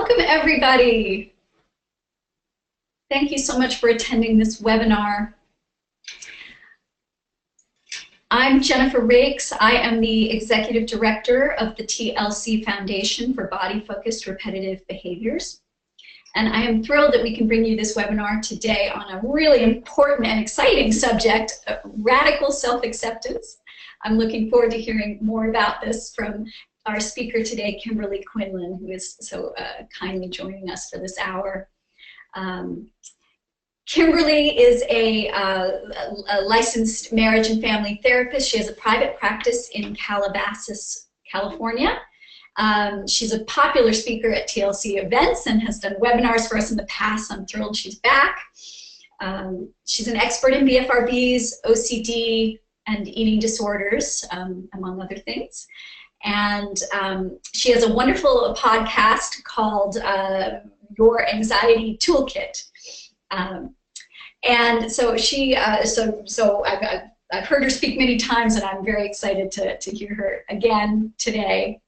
Welcome, everybody. Thank you so much for attending this webinar. I'm Jennifer Rakes. I am the Executive Director of the TLC Foundation for Body-Focused Repetitive Behaviors. And I am thrilled that we can bring you this webinar today on a really important and exciting subject, radical self-acceptance. I'm looking forward to hearing more about this from our speaker today, Kimberley Quinlan, who is so kindly joining us for this hour. Kimberley is a licensed marriage and family therapist. She has a private practice in Calabasas, California. She's a popular speaker at TLC events and has done webinars for us in the past. I'm thrilled she's back. She's an expert in BFRBs, OCD, and eating disorders, among other things. And she has a wonderful podcast called Your Anxiety Toolkit. And so she, I've heard her speak many times, and I'm very excited to hear her again today.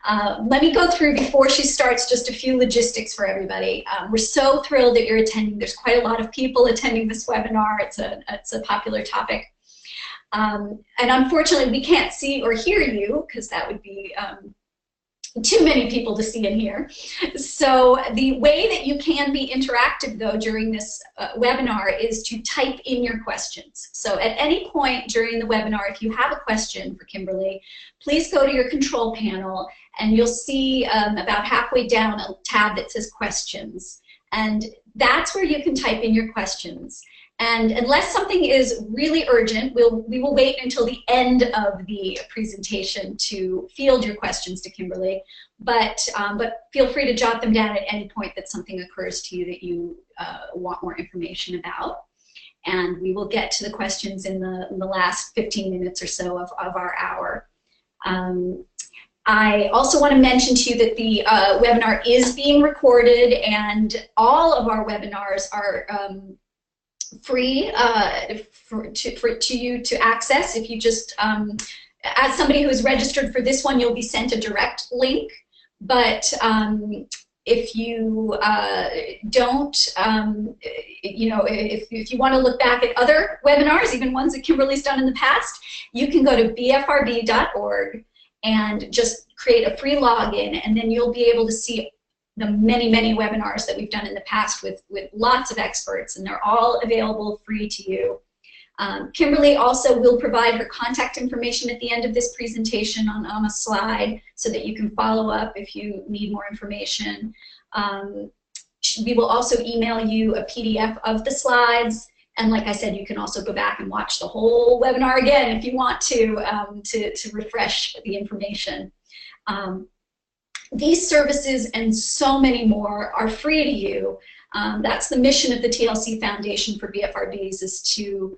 Let me go through, before she starts, just a few logistics for everybody. We're so thrilled that you're attending. There's quite a lot of people attending this webinar. It's a popular topic. And unfortunately, we can't see or hear you, because that would be too many people to see and hear. So the way that you can be interactive, though, during this webinar is to type in your questions. So at any point during the webinar, if you have a question for Kimberley, please go to your control panel, and you'll see about halfway down a tab that says questions. And that's where you can type in your questions. And unless something is really urgent, we will wait until the end of the presentation to field your questions to Kimberley. But feel free to jot them down at any point that something occurs to you that you want more information about. And we will get to the questions in the last 15 minutes or so of our hour. I also want to mention to you that the webinar is being recorded, and all of our webinars are free to you to access. If you just, as somebody who is registered for this one, you'll be sent a direct link. But if you don't, if you want to look back at other webinars, even ones that Kimberly's done in the past, you can go to bfrb.org and just create a free login, and then you'll be able to see the many, many webinars that we've done in the past with lots of experts, and they're all available free to you. Kimberley also will provide her contact information at the end of this presentation on a slide, so that you can follow up if you need more information. We will also email you a PDF of the slides, and like I said, you can also go back and watch the whole webinar again if you want to refresh the information. These services and so many more are free to you. That's the mission of the TLC Foundation for BFRBs, is to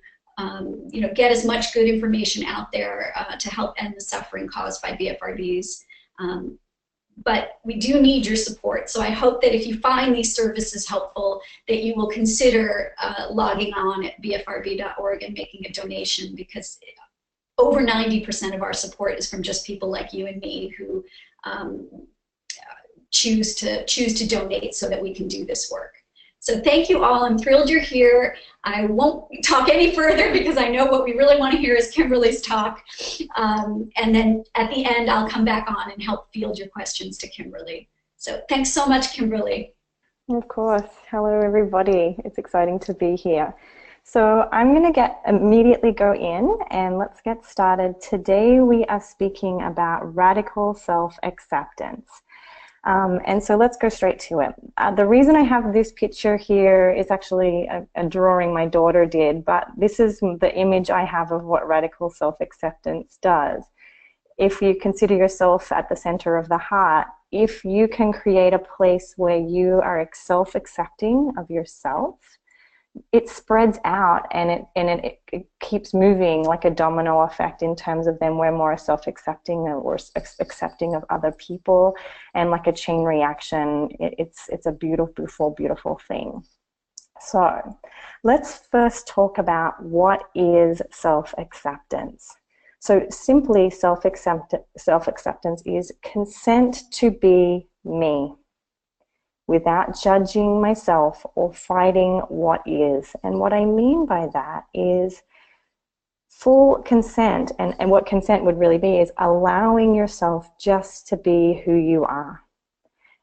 get as much good information out there to help end the suffering caused by BFRBs. But we do need your support, so I hope that if you find these services helpful, that you will consider logging on at bfrb.org and making a donation, because over 90% of our support is from just people like you and me who choose to donate so that we can do this work. So thank you all. I'm thrilled you're here. I won't talk any further, because I know what we really want to hear is Kimberly's talk. And then at the end, I'll come back on and help field your questions to Kimberly. So thanks so much, Kimberly. Of course. Hello, everybody. It's exciting to be here. So I'm going to immediately go in, and let's get started. Today we are speaking about radical self-acceptance. And so let's go straight to it. The reason I have this picture here is actually a drawing my daughter did, but this is the image I have of what radical self-acceptance does. If you consider yourself at the center of the heart, if you can create a place where you are self-accepting of yourself, it spreads out, and it keeps moving like a domino effect, in terms of then we're more self-accepting or accepting of other people, and like a chain reaction. It's a beautiful, beautiful thing. So let's first talk about what is self-acceptance. So simply, self-acceptance is consent to be me. without judging myself or fighting what is. And what I mean by that is full consent, and what consent would really be is allowing yourself just to be who you are,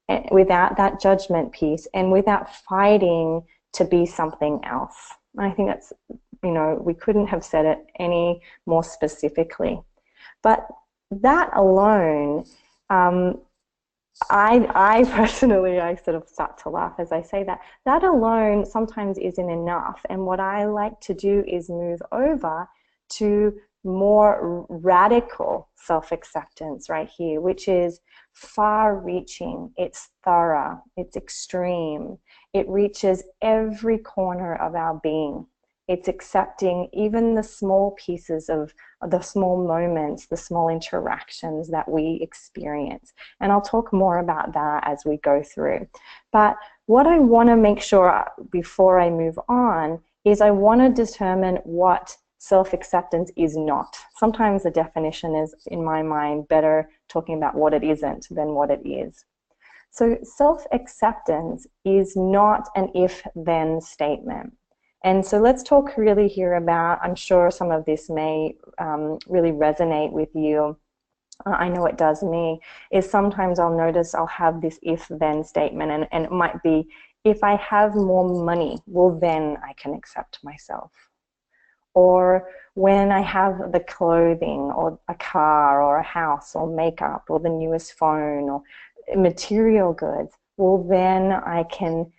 and without that judgment piece and without fighting to be something else. And I think that's, you know, we couldn't have said it any more specifically. But that alone, I personally, I sort of start to laugh as I say that. That alone sometimes isn't enough. And what I like to do is move over to more radical self-acceptance right here, which is far-reaching, it's thorough, it's extreme, it reaches every corner of our being. It's accepting even the small pieces of the small moments, the small interactions that we experience. And I'll talk more about that as we go through. But what I want to make sure before I move on is I want to determine what self-acceptance is not. Sometimes the definition is, in my mind, better talking about what it isn't than what it is. So self-acceptance is not an if-then statement. And so let's talk really here about, I'm sure some of this may really resonate with you. I know it does me, is sometimes I'll notice I'll have this if-then statement, and it might be, if I have more money, well then I can accept myself. Or when I have the clothing or a car or a house or makeup or the newest phone or material goods, well then I can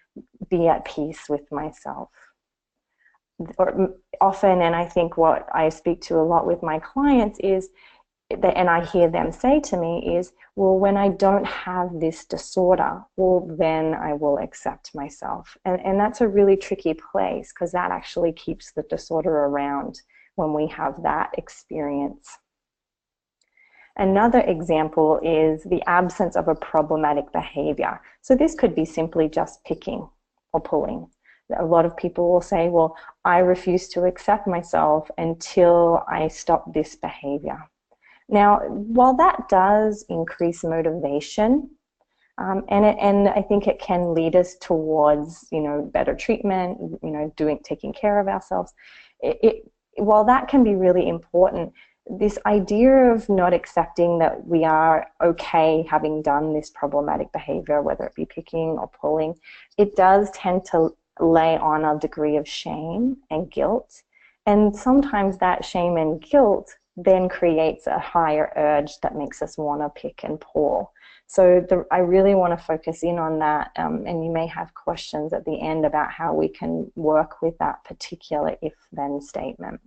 be at peace with myself. Or often, and I think what I speak to a lot with my clients is, and I hear them say to me is, well, when I don't have this disorder, well, then I will accept myself. And that's a really tricky place, because that actually keeps the disorder around when we have that experience. Another example is the absence of a problematic behavior. So this could be simply just picking or pulling. A lot of people will say, well, I refuse to accept myself until I stop this behavior. Now, while that does increase motivation, and I think it can lead us towards, you know, better treatment, you know, taking care of ourselves, while that can be really important, this idea of not accepting that we are okay having done this problematic behavior, whether it be picking or pulling, it does tend to lay on a degree of shame and guilt. And sometimes that shame and guilt then creates a higher urge that makes us want to pick and pull. So I really want to focus in on that, and you may have questions at the end about how we can work with that particular if-then statement.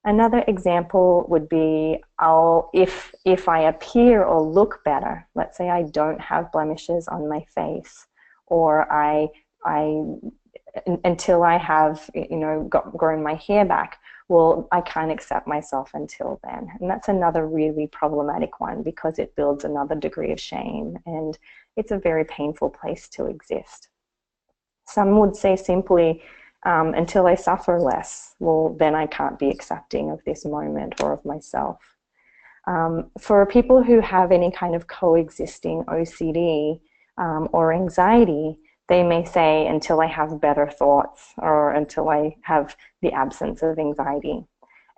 Another example would be, if I appear or look better, let's say I don't have blemishes on my face, or until I have, you know, grown my hair back, well, I can't accept myself until then. And that's another really problematic one, because it builds another degree of shame, and it's a very painful place to exist. Some would say simply, until I suffer less, well, then I can't be accepting of this moment or of myself. For people who have any kind of coexisting OCD or anxiety, they may say, until I have better thoughts, or until I have the absence of anxiety.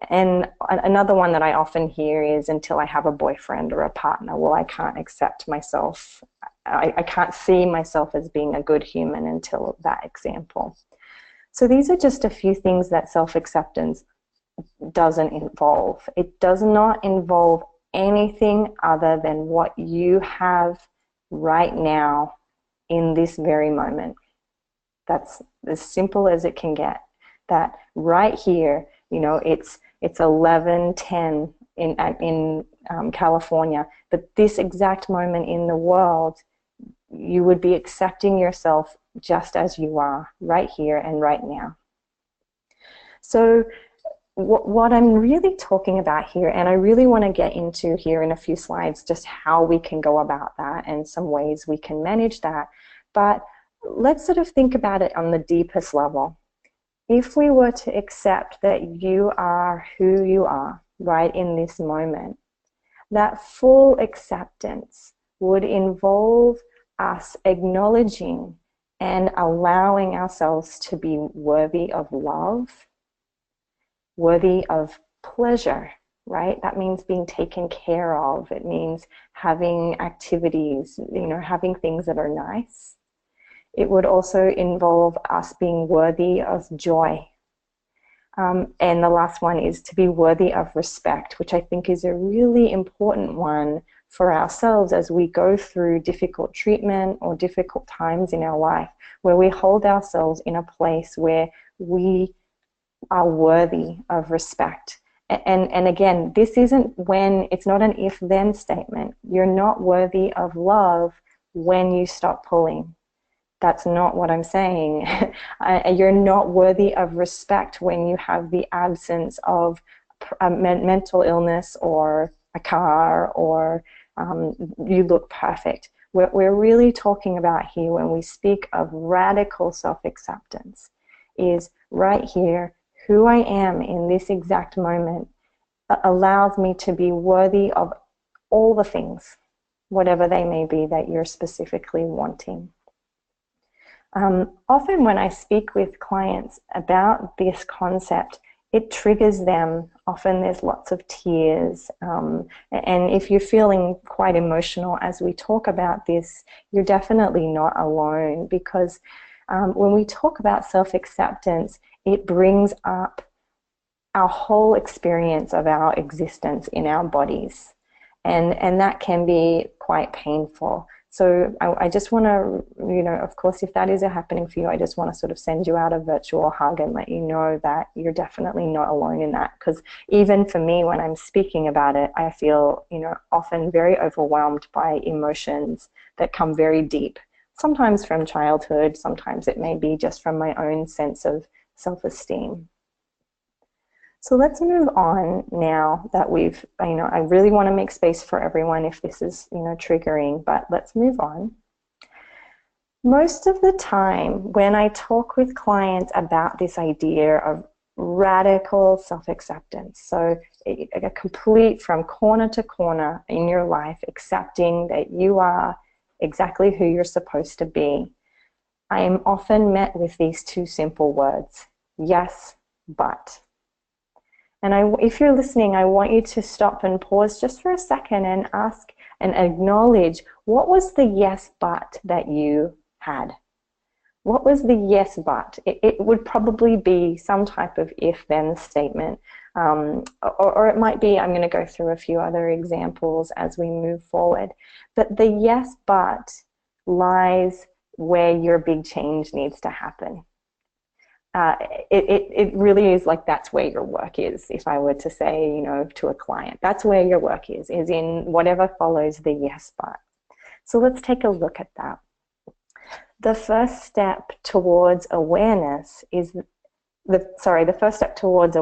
And another one that I often hear is, until I have a boyfriend or a partner, well, I can't accept myself. I can't see myself as being a good human until that example. So these are just a few things that self-acceptance doesn't involve. It does not involve anything other than what you have right now in this very moment. That's as simple as it can get. That right here, you know, it's 11:10 in California, but this exact moment in the world, you would be accepting yourself just as you are, right here and right now. So what I'm really talking about here, and I really want to get into here in a few slides, just how we can go about that and some ways we can manage that. But let's sort of think about it on the deepest level. If we were to accept that you are who you are right in this moment, that full acceptance would involve us acknowledging and allowing ourselves to be worthy of love, worthy of pleasure, right? That means being taken care of. It means having activities, having things that are nice. It would also involve us being worthy of joy. And the last one is to be worthy of respect, which I think is a really important one for ourselves as we go through difficult treatment or difficult times in our life, where we hold ourselves in a place where we are worthy of respect. And again, this isn't when, it's not an if-then statement. You're not worthy of love when you stop pulling. That's not what I'm saying. You're not worthy of respect when you have the absence of a mental illness or a car or you look perfect. We're really talking about here when we speak of radical self-acceptance is right here, who I am in this exact moment allows me to be worthy of all the things, whatever they may be that you're specifically wanting. Often when I speak with clients about this concept, it triggers them. Often there's lots of tears. And if you're feeling quite emotional as we talk about this, you're definitely not alone, because when we talk about self-acceptance, it brings up our whole experience of our existence in our bodies. And that can be quite painful. So I just want to, of course, if that is happening for you, I just want to sort of send you out a virtual hug and let you know that you're definitely not alone in that. Because even for me, when I'm speaking about it, I feel, often very overwhelmed by emotions that come very deep. Sometimes from childhood, sometimes it may be just from my own sense of self-esteem. So let's move on now that we've, I really want to make space for everyone if this is, triggering, but let's move on. Most of the time when I talk with clients about this idea of radical self-acceptance, so a complete from corner to corner in your life, accepting that you are exactly who you're supposed to be, I am often met with these two simple words, yes, but. And if you're listening, I want you to stop and pause just for a second and ask and acknowledge, what was the yes but that you had? What was the yes but? It would probably be some type of if-then statement. Or it might be, I'm going to go through a few other examples as we move forward. But the yes but lies where your big change needs to happen. It really is like that's where your work is. If I were to say, to a client, that's where your work is in whatever follows the yes but. So let's take a look at that. The first step towards awareness is the first step towards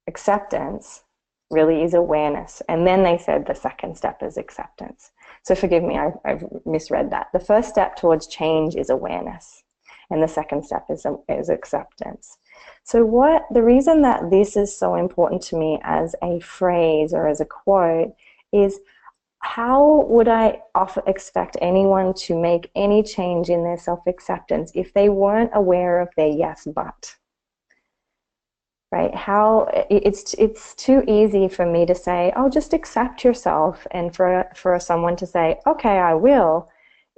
acceptance really is awareness. And then they said the second step is acceptance. So forgive me, I've misread that. The first step towards change is awareness. And the second step is acceptance. So the reason that this is so important to me as a phrase or as a quote is, how would I expect anyone to make any change in their self-acceptance if they weren't aware of their yes but? Right? It's too easy for me to say, oh, just accept yourself, and for someone to say, okay, I will.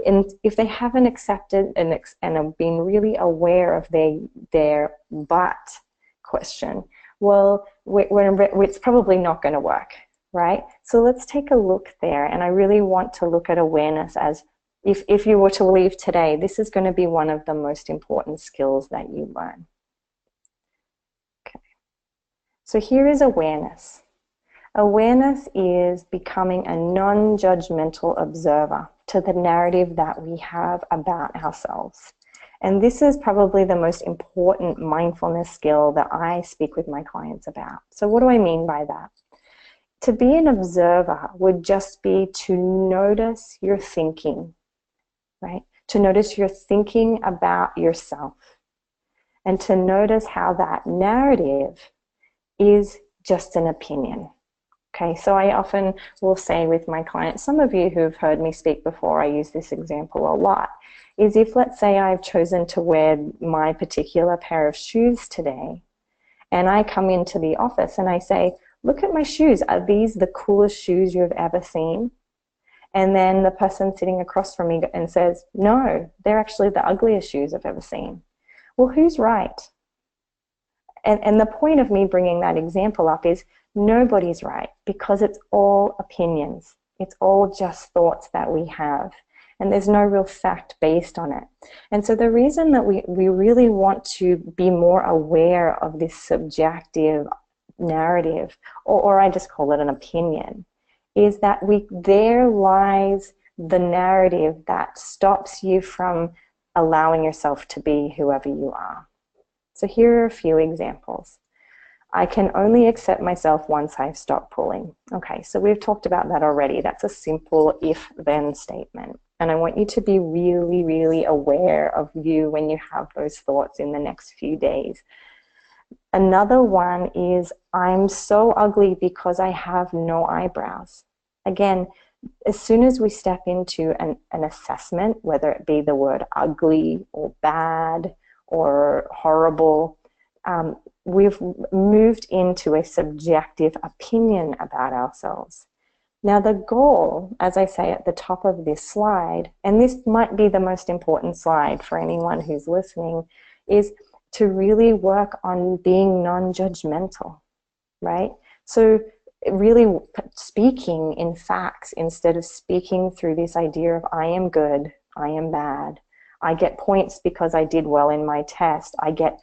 And if they haven't accepted and have been really aware of their but question, well, it's probably not going to work, right? So let's take a look there. And I really want to look at awareness as, if you were to leave today, this is going to be one of the most important skills that you learn. Okay. So here is awareness. Awareness is becoming a non-judgmental observer to the narrative that we have about ourselves. And this is probably the most important mindfulness skill that I speak with my clients about. So what do I mean by that? To be an observer would just be to notice your thinking, right? To notice your thinking about yourself, and to notice how that narrative is just an opinion. Okay, so I often will say with my clients, some of you who've heard me speak before, I use this example a lot, is if, let's say, I've chosen to wear my particular pair of shoes today, and I come into the office and I say, look at my shoes, are these the coolest shoes you've ever seen? And then the person sitting across from me and says, no, they're actually the ugliest shoes I've ever seen. Well, who's right? And the point of me bringing that example up is nobody's right, because it's all opinions. It's all just thoughts that we have. And there's no real fact based on it. And so the reason that we really want to be more aware of this subjective narrative, or I just call it an opinion, is that there lies the narrative that stops you from allowing yourself to be whoever you are. So here are a few examples. I can only accept myself once I've stopped pulling. Okay, so we've talked about that already. That's a simple if-then statement. And I want you to be really, really aware of you when you have those thoughts in the next few days. Another one is, I'm so ugly because I have no eyebrows. Again, as soon as we step into an assessment, whether it be the word ugly or bad or horrible, we've moved into a subjective opinion about ourselves. Now the goal, as I say at the top of this slide, and this might be the most important slide for anyone who's listening, is to really work on being non-judgmental, right? So really speaking in facts instead of speaking through this idea of I am good, I am bad, I get points because I did well in my test, I get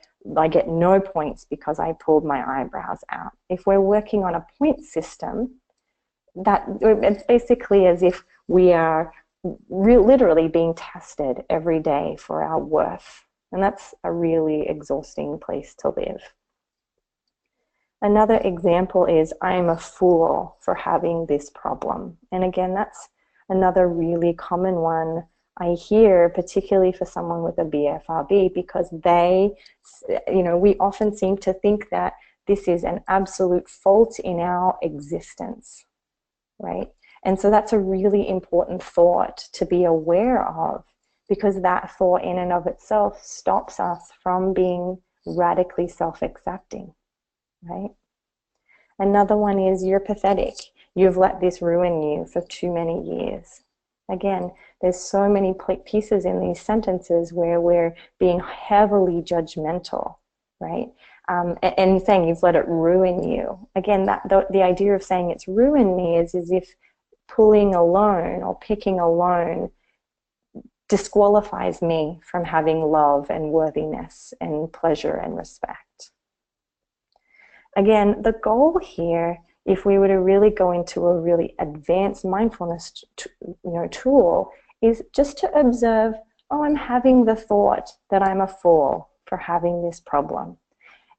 no points because I pulled my eyebrows out. If we're working on a point system, that it's basically as if we are literally being tested every day for our worth. And that's a really exhausting place to live. Another example is, I'm a fool for having this problem. And again, that's another really common one I hear, particularly for someone with a BFRB, because we often seem to think that this is an absolute fault in our existence, right? And so that's a really important thought to be aware of, because that thought in and of itself stops us from being radically self-accepting, right? Another one is, you're pathetic. You've let this ruin you for too many years. Again, there's so many pieces in these sentences where we're being heavily judgmental, right? And saying you've let it ruin you. Again, the idea of saying it's ruined me is as if pulling alone or picking alone disqualifies me from having love and worthiness and pleasure and respect. Again, the goal here, if we were to really go into a really advanced mindfulness tool, is just to observe, oh, I'm having the thought that I'm a fool for having this problem.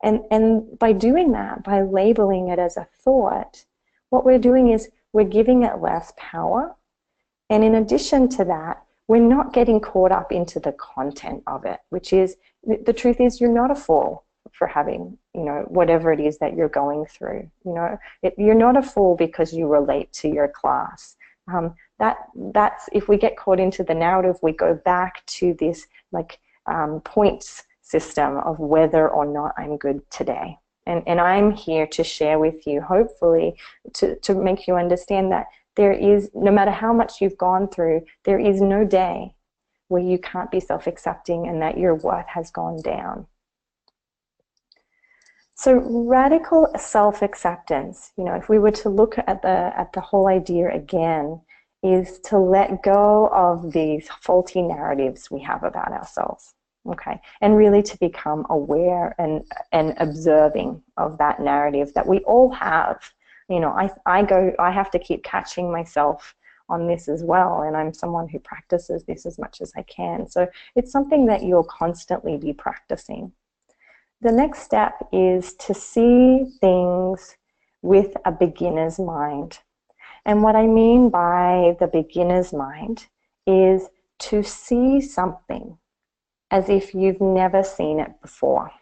And by doing that, by labeling it as a thought, what we're doing is we're giving it less power. And in addition to that, we're not getting caught up into the content of it, which is, the truth is, you're not a fool for having, whatever it is that you're going through. You're not a fool because you relate to your class. That's if we get caught into the narrative, we go back to this points system of whether or not I'm good today. And I'm here to share with you, hopefully, to make you understand that there is, no matter how much you've gone through, there is no day where you can't be self-accepting and that your worth has gone down. So radical self-acceptance, if we were to look at the whole idea again, is to let go of these faulty narratives we have about ourselves, okay? And really to become aware and observing of that narrative that we all have. I have to keep catching myself on this as well, and I'm someone who practices this as much as I can. So it's something that you'll constantly be practicing. The next step is to see things with a beginner's mind. And what I mean by the beginner's mind is to see something as if you've never seen it before.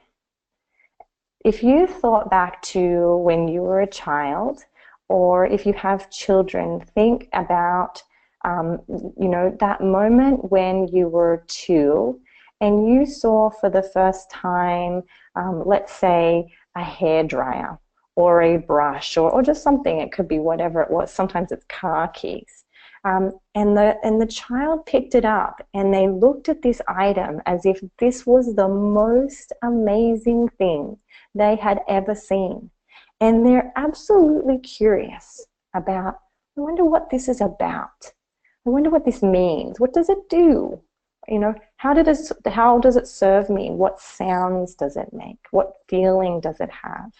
If you thought back to when you were a child, or if you have children, think about, you know, that moment when you were 2 and you saw for the first time, let's say, a hairdryer or a brush or just something. It could be whatever it was. Sometimes it's car keys. And the child picked it up and they looked at this item as if this was the most amazing thing they had ever seen. And they're absolutely curious about, I wonder what this is about. I wonder what this means. What does it do? You know, how does it serve me? What sounds does it make? What feeling does it have?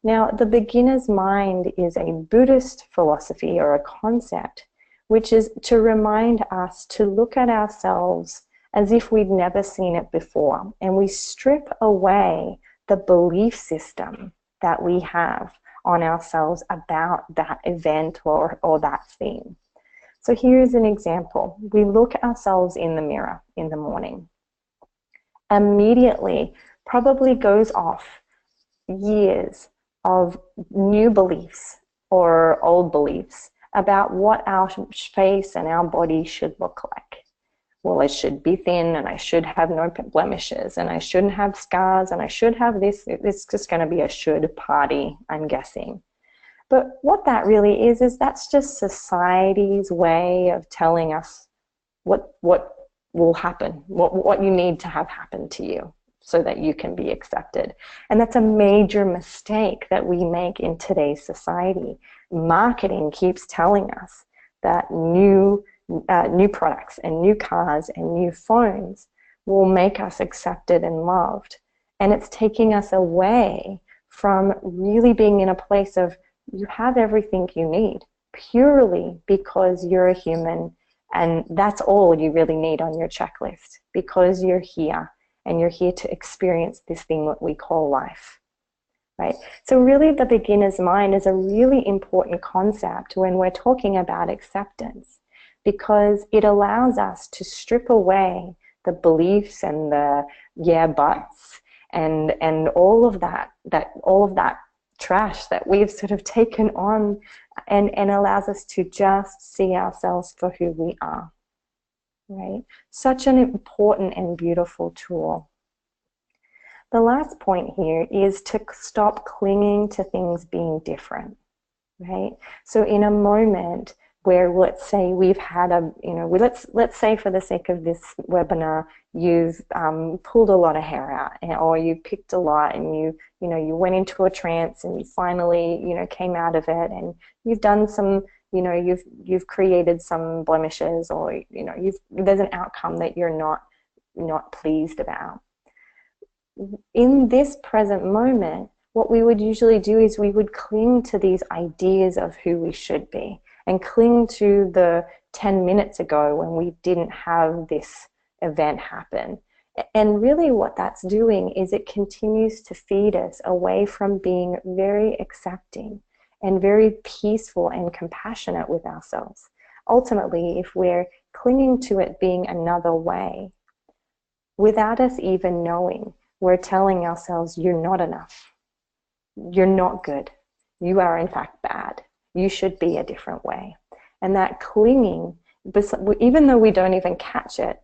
Now, the beginner's mind is a Buddhist philosophy or a concept, which is to remind us to look at ourselves as if we'd never seen it before. And we strip away the belief system that we have on ourselves about that event or that theme. So here's an example. We look at ourselves in the mirror in the morning. Immediately, probably goes off years of new beliefs or old beliefs about what our face and our body should look like. Well, it should be thin, and I should have no blemishes, and I shouldn't have scars, and I should have this. It's just going to be a should party, I'm guessing. But what that really is that's just society's way of telling us what will happen, what you need to have happen to you so that you can be accepted. And that's a major mistake that we make in today's society. Marketing keeps telling us that new products and new cars and new phones will make us accepted and loved. And it's taking us away from really being in a place of you have everything you need purely because you're a human, and that's all you really need on your checklist because you're here and you're here to experience this thing that we call life. Right? So really the beginner's mind is a really important concept when we're talking about acceptance, because it allows us to strip away the beliefs and the yeah buts and all of that trash that we've sort of taken on, and allows us to just see ourselves for who we are. Right? Such an important and beautiful tool. The last point here is to stop clinging to things being different, right? So in a moment where, let's say we've had let's say for the sake of this webinar, you've pulled a lot of hair out, or you picked a lot, and you went into a trance, and you finally came out of it, and you've done some, you've created some blemishes, or there's an outcome that you're not pleased about. In this present moment, what we would usually do is we would cling to these ideas of who we should be, and cling to the 10 minutes ago when we didn't have this event happen. And really what that's doing is it continues to feed us away from being very accepting and very peaceful and compassionate with ourselves. Ultimately, if we're clinging to it being another way, without us even knowing, we're telling ourselves, you're not enough. You're not good. You are in fact bad. You should be a different way. And that clinging, even though we don't even catch it,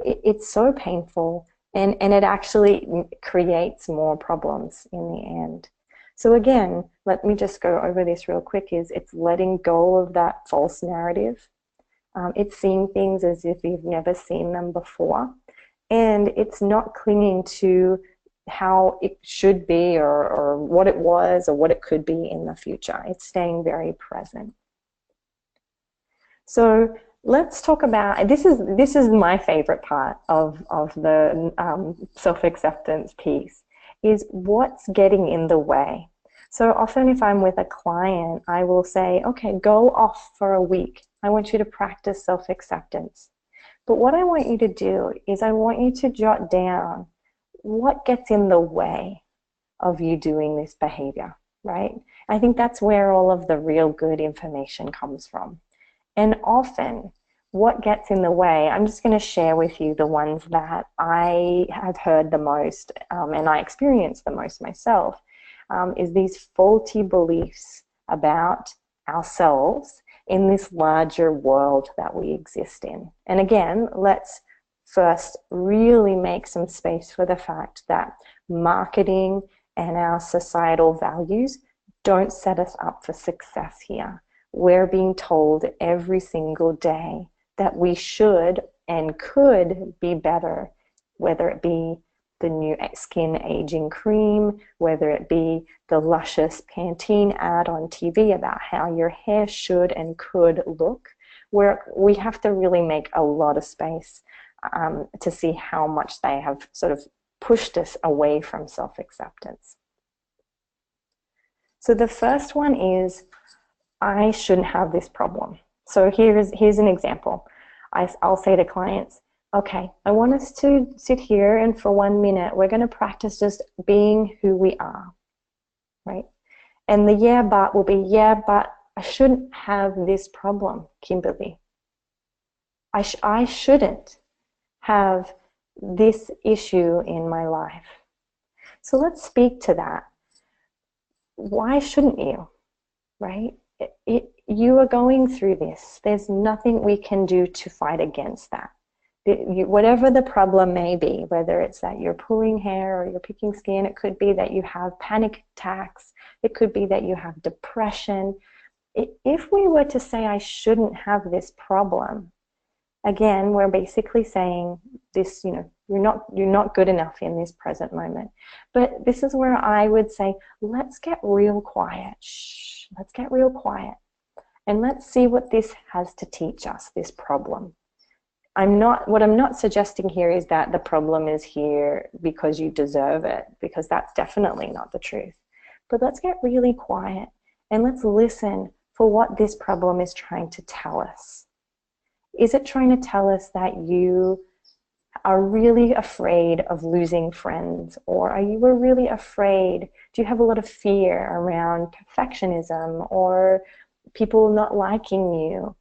it's so painful, and it actually creates more problems in the end. So again, let me just go over this real quick, it's letting go of that false narrative. It's seeing things as if you've never seen them before. And it's not clinging to how it should be or what it was or what it could be in the future. It's staying very present. So let's talk about, this is my favorite part of the self-acceptance piece, is what's getting in the way. So often if I'm with a client, I will say, okay, go off for a week. I want you to practice self-acceptance. But what I want you to do is I want you to jot down what gets in the way of you doing this behavior, right? I think that's where all of the real good information comes from. And often what gets in the way, I'm just going to share with you the ones that I have heard the most and I experience the most myself, is these faulty beliefs about ourselves in this larger world that we exist in. And again, let's first really make some space for the fact that marketing and our societal values don't set us up for success here. We're being told every single day that we should and could be better, whether it be the new skin aging cream, whether it be the luscious Pantene ad on TV about how your hair should and could look, where we have to really make a lot of space to see how much they have sort of pushed us away from self-acceptance. So the first one is, I shouldn't have this problem. So here's an example. I'll say to clients, okay, I want us to sit here and for 1 minute, we're going to practice just being who we are, right? And the yeah, but will be, yeah, but I shouldn't have this problem, Kimberly. I shouldn't have this issue in my life. So let's speak to that. Why shouldn't you, right? You are going through this. There's nothing we can do to fight against that. Whatever the problem may be, whether it's that you're pulling hair or you're picking skin, it could be that you have panic attacks, it could be that you have depression. If we were to say, I shouldn't have this problem, again, we're basically saying this, you're not good enough in this present moment. But this is where I would say, let's get real quiet. Shh, let's get real quiet. And let's see what this has to teach us, this problem. What I'm not suggesting here is that the problem is here because you deserve it, because that's definitely not the truth. But let's get really quiet and let's listen for what this problem is trying to tell us. Is it trying to tell us that you are really afraid of losing friends? Or are you really afraid? Do you have a lot of fear around perfectionism or people not liking you?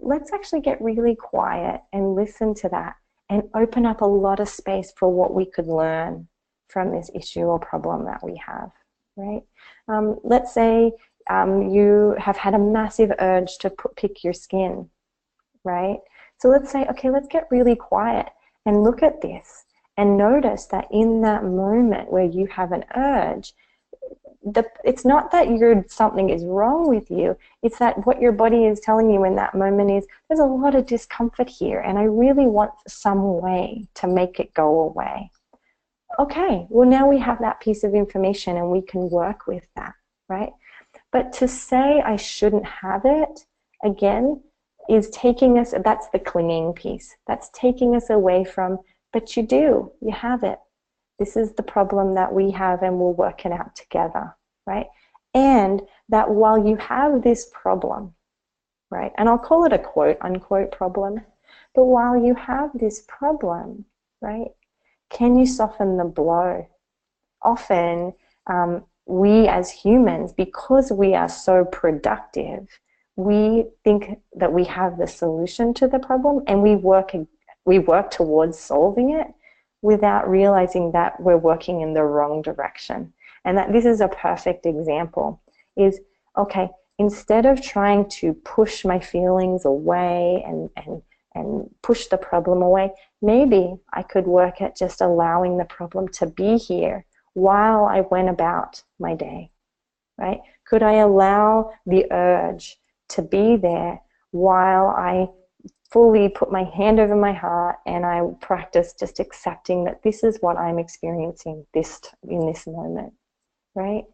Let's actually get really quiet and listen to that and open up a lot of space for what we could learn from this issue or problem that we have, right? Let's say you have had a massive urge to pick your skin, right? So let's say, okay, let's get really quiet and look at this and notice that in that moment where you have an urge, it's not that something is wrong with you, it's that what your body is telling you in that moment is, there's a lot of discomfort here and I really want some way to make it go away. Okay, well now we have that piece of information and we can work with that, right? But to say I shouldn't have it, again, is taking us, that's the clinging piece. That's taking us away from, but you have it. This is the problem that we have and we'll work it out together, right? And that while you have this problem, right, and I'll call it a quote unquote problem, but while you have this problem, right, can you soften the blow? Often we as humans, because we are so productive, we think that we have the solution to the problem and we work towards solving it without realizing that we're working in the wrong direction. And that this is a perfect example is, okay, instead of trying to push my feelings away and push the problem away, maybe I could work at just allowing the problem to be here while I went about my day, right? Could I allow the urge to be there while I fully put my hand over my heart and I practice just accepting that this is what I'm experiencing in this moment, right?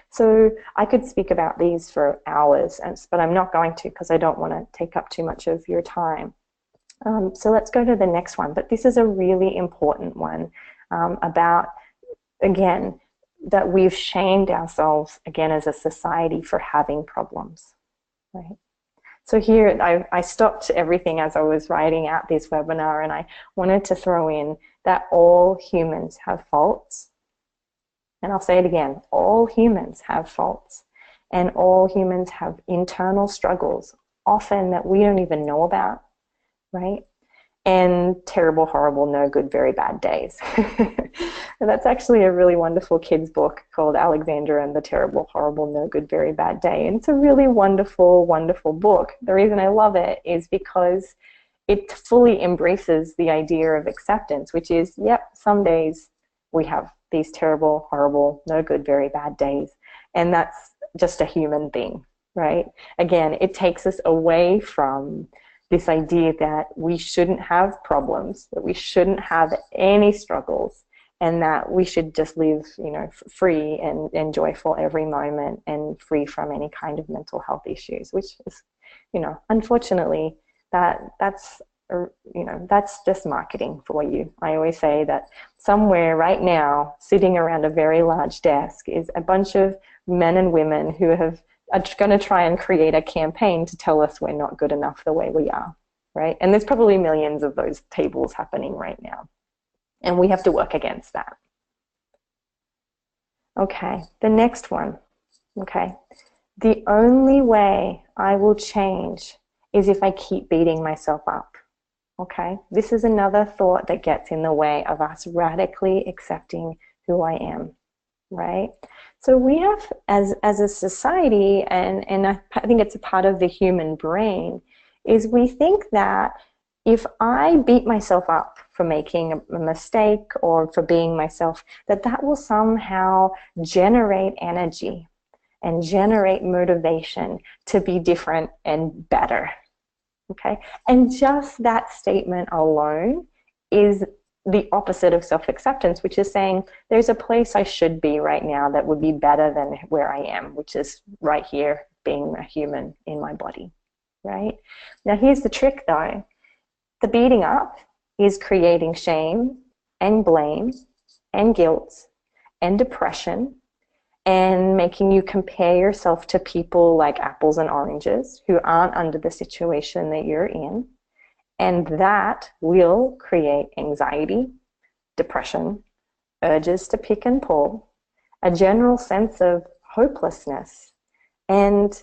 So I could speak about these for hours, but I'm not going to because I don't want to take up too much of your time. So let's go to the next one. But this is a really important one about, again, that we've shamed ourselves, again, as a society for having problems. Right. So here I stopped everything as I was writing out this webinar and I wanted to throw in that all humans have faults. And I'll say it again, all humans have faults and all humans have internal struggles, often that we don't even know about, right? and terrible, horrible, no good, very bad days. And that's actually a really wonderful kids book called Alexandra and the Terrible, Horrible, No Good, Very Bad Day. And it's a really wonderful, wonderful book. The reason I love it is because it fully embraces the idea of acceptance, which is, yep, some days we have these terrible, horrible, no good, very bad days. And that's just a human thing, right? Again, it takes us away from this idea that we shouldn't have problems, that we shouldn't have any struggles, and that we should just live, you know, free and joyful every moment and free from any kind of mental health issues, which is, you know, unfortunately, that's just marketing for you. I always say that somewhere right now, sitting around a very large desk, is a bunch of men and women who are going to try and create a campaign to tell us we're not good enough the way we are, right? And there's probably millions of those tables happening right now. And we have to work against that. Okay, the next one. Okay, the only way I will change is if I keep beating myself up. Okay, this is another thought that gets in the way of us radically accepting who I am, right? So we have, as a society, and I think it's a part of the human brain, is we think that if I beat myself up for making a mistake or for being myself, that will somehow generate energy and generate motivation to be different and better. Okay? And just that statement alone is the opposite of self-acceptance, which is saying there's a place I should be right now that would be better than where I am, which is right here, being a human in my body, right? Now here's the trick though. The beating up is creating shame and blame and guilt and depression and making you compare yourself to people like apples and oranges who aren't under the situation that you're in. And that will create anxiety, depression, urges to pick and pull, a general sense of hopelessness, and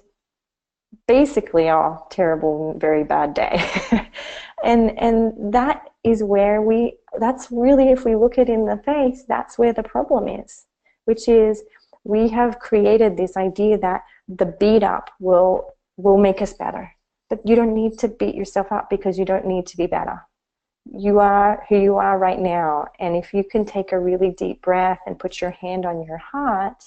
basically, oh, terrible, very bad day. and that is where that's really, if we look it in the face, that's where the problem is, which is we have created this idea that the beat up will make us better. But you don't need to beat yourself up because you don't need to be better. You are who you are right now. And if you can take a really deep breath and put your hand on your heart,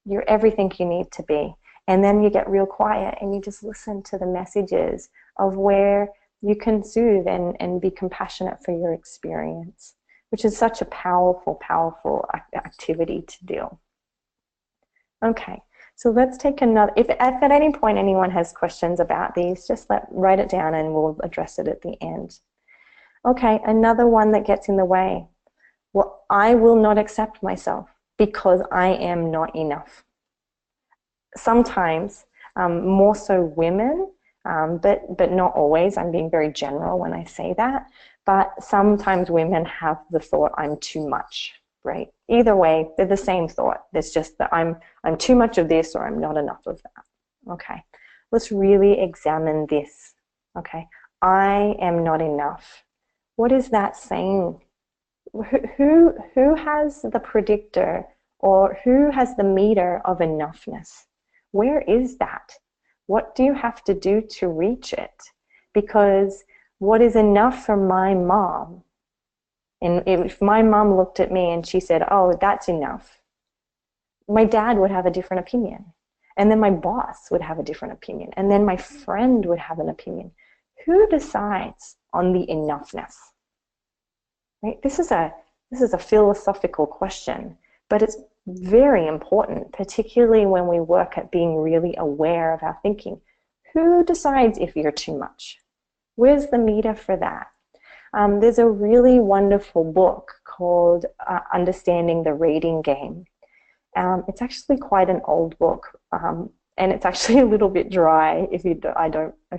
you're everything you need to be. And then you get real quiet and you just listen to the messages of where you can soothe and be compassionate for your experience, which is such a powerful, powerful activity to do. Okay. So let's take another, if at any point anyone has questions about these, just write it down and we'll address it at the end. Okay, another one that gets in the way. Well, I will not accept myself because I am not enough. Sometimes, more so women, but not always. I'm being very general when I say that. But sometimes women have the thought, I'm too much. Right? Either way, they're the same thought. It's just that I'm too much of this or I'm not enough of that. Okay, let's really examine this. Okay, I am not enough. What is that saying? Who has the predictor or who has the meter of enoughness? Where is that? What do you have to do to reach it? Because what is enough for my mom, and if my mom looked at me and she said, oh, that's enough, my dad would have a different opinion. And then my boss would have a different opinion. And then my friend would have an opinion. Who decides on the enoughness? Right? This is a philosophical question, but it's very important, particularly when we work at being really aware of our thinking. Who decides if you're too much? Where's the meter for that? There's a really wonderful book called Understanding the Rating Game. It's actually quite an old book, and it's actually a little bit dry.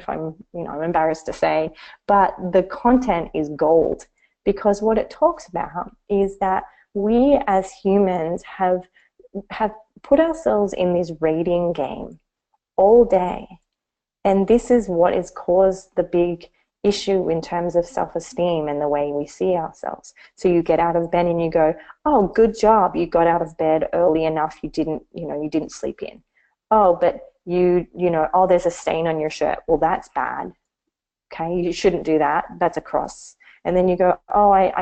I'm embarrassed to say, but the content is gold, because what it talks about is that we as humans have put ourselves in this rating game all day, and this is what has caused the big issue in terms of self-esteem and the way we see ourselves. So you get out of bed and you go, oh, good job, you got out of bed early enough, you didn't sleep in. Oh, but oh, there's a stain on your shirt. Well, that's bad. Okay, you shouldn't do that. That's a cross. And then you go, oh, I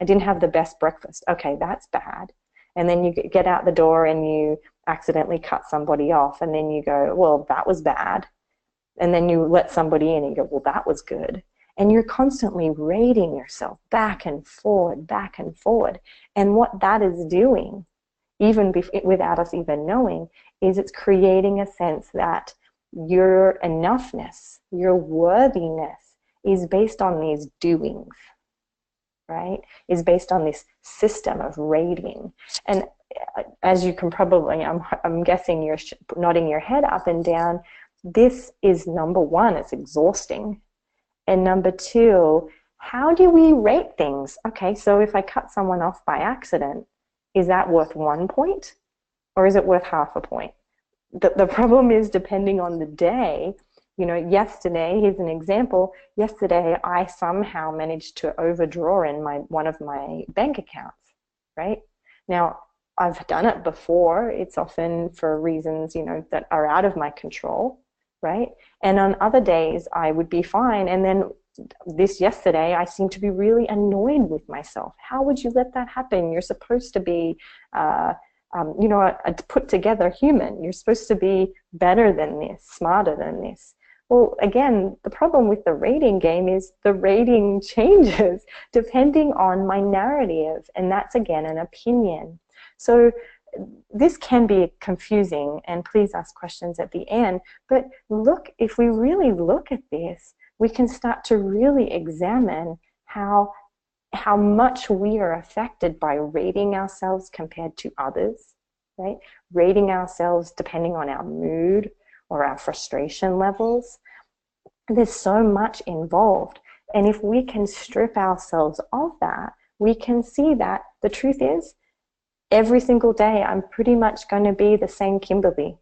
didn't have the best breakfast. Okay, that's bad. And then you get out the door and you accidentally cut somebody off, and then you go, well, that was bad. And then you let somebody in and you go, well, that was good. And you're constantly rating yourself back and forward, back and forward. And what that is doing, even without us even knowing, is it's creating a sense that your enoughness, your worthiness is based on these doings, right? Is based on this system of rating. And as you can probably, I'm guessing you're nodding your head up and down, this is number one, it's exhausting. And number two, how do we rate things? Okay, so if I cut someone off by accident, is that worth 1 point or is it worth half a point? The problem is, depending on the day, yesterday, here's an example, yesterday I somehow managed to overdraw in one of my bank accounts, right? Now, I've done it before. It's often for reasons, that are out of my control, right? And on other days, I would be fine. And then yesterday, I seemed to be really annoyed with myself. How would you let that happen? You're supposed to be, a put together human. You're supposed to be better than this, smarter than this. Well, again, the problem with the rating game is the rating changes depending on my narrative. And that's, again, an opinion. So this can be confusing, and please ask questions at the end. But look, if we really look at this, we can start to really examine how much we are affected by rating ourselves compared to others, right? Rating ourselves depending on our mood or our frustration levels. There's so much involved. And if we can strip ourselves of that, we can see that the truth is, every single day, I'm pretty much going to be the same Kimberley.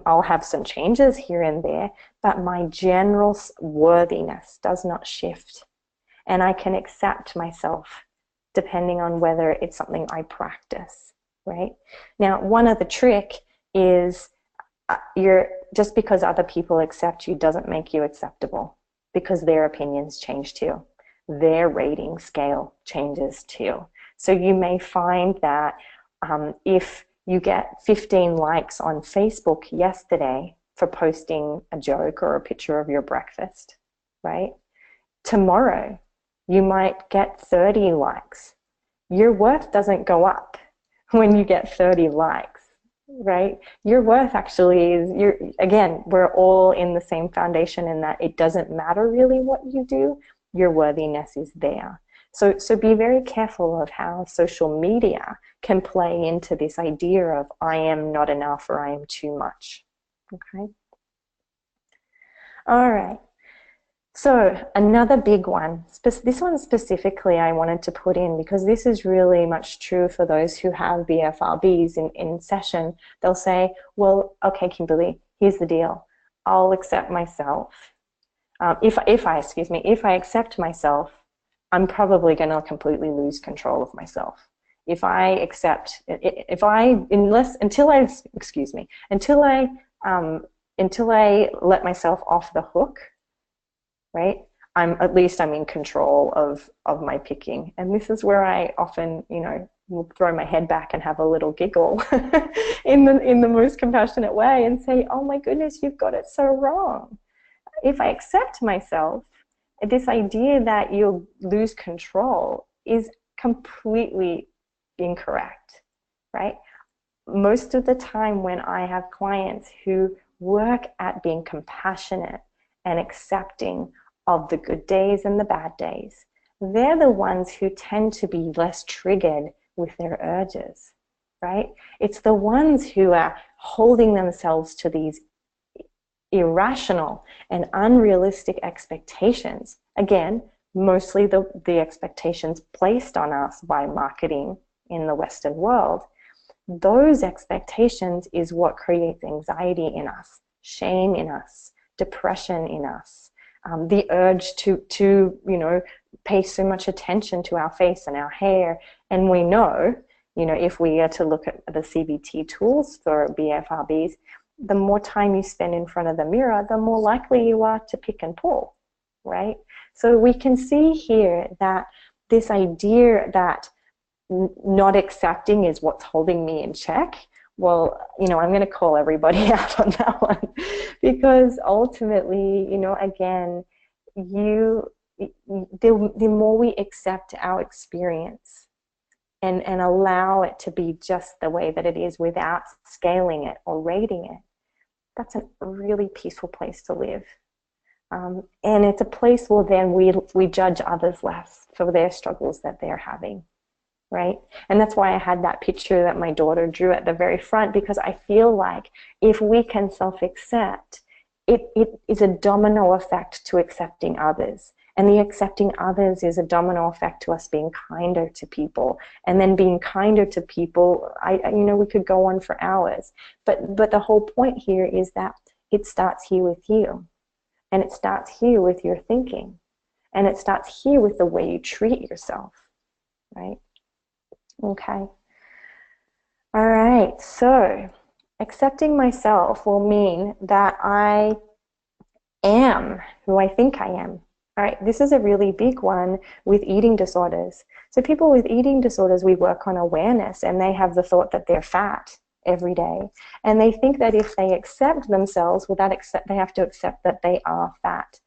I'll have some changes here and there, but my general worthiness does not shift. And I can accept myself depending on whether it's something I practice, right? Now, one of the trick is just because other people accept you doesn't make you acceptable, because their opinions change too. Their rating scale changes too. So you may find that if you get 15 likes on Facebook yesterday for posting a joke or a picture of your breakfast, right? Tomorrow, you might get 30 likes. Your worth doesn't go up when you get 30 likes, right? Your worth actually is, again, we're all in the same foundation in that it doesn't matter really what you do. Your worthiness is there. So be very careful of how social media can play into this idea of I am not enough or I am too much. Okay. All right. So another big one, this one specifically I wanted to put in because this is really much true for those who have BFRBs in session. They'll say, well, okay, Kimberley, here's the deal. I'll accept myself. If I accept myself, I'm probably going to completely lose control of myself. Until I let myself off the hook, right? I'm in control of my picking. And this is where I often, will throw my head back and have a little giggle in the most compassionate way and say, oh my goodness, you've got it so wrong. If I accept myself, this idea that you'll lose control is completely incorrect, right? Most of the time when I have clients who work at being compassionate and accepting of the good days and the bad days, they're the ones who tend to be less triggered with their urges, right? It's the ones who are holding themselves to these irrational and unrealistic expectations. Again, mostly the expectations placed on us by marketing in the Western world. Those expectations is what creates anxiety in us, shame in us, depression in us, the urge to pay so much attention to our face and our hair. And we know, if we are to look at the CBT tools for BFRBs, the more time you spend in front of the mirror, the more likely you are to pick and pull, right? So we can see here that this idea that not accepting is what's holding me in check, well, I'm going to call everybody out on that one, because ultimately, again, the more we accept our experience and allow it to be just the way that it is without scaling it or rating it, that's a really peaceful place to live. And it's a place where then we judge others less for their struggles that they're having. Right? And that's why I had that picture that my daughter drew at the very front, because I feel like if we can self-accept, it is a domino effect to accepting others. And the accepting others is a domino effect to us being kinder to people. And then being kinder to people, we could go on for hours. But the whole point here is that it starts here with you. And it starts here with your thinking. And it starts here with the way you treat yourself, right? Okay. All right. So accepting myself will mean that I am who I think I am. All right. This is a really big one with eating disorders. So people with eating disorders, we work on awareness, and they have the thought that they're fat every day. And they think that if they accept themselves, they have to accept that they are fat.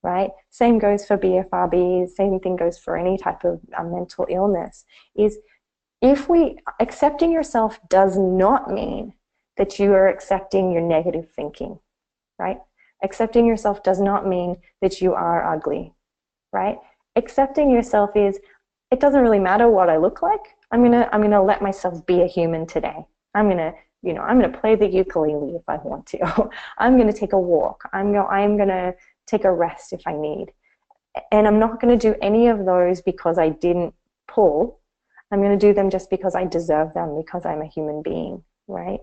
Right? Same goes for BFRB. Same thing goes for any type of mental illness. Accepting yourself does not mean that you are accepting your negative thinking, right? Accepting yourself does not mean that you are ugly, right? Accepting yourself is, it doesn't really matter what I look like. I'm gonna let myself be a human today. I'm gonna play the ukulele if I want to. I'm gonna take a walk. I'm gonna take a rest if I need. And I'm not gonna do any of those because I didn't pull. I'm going to do them just because I deserve them, because I'm a human being, right?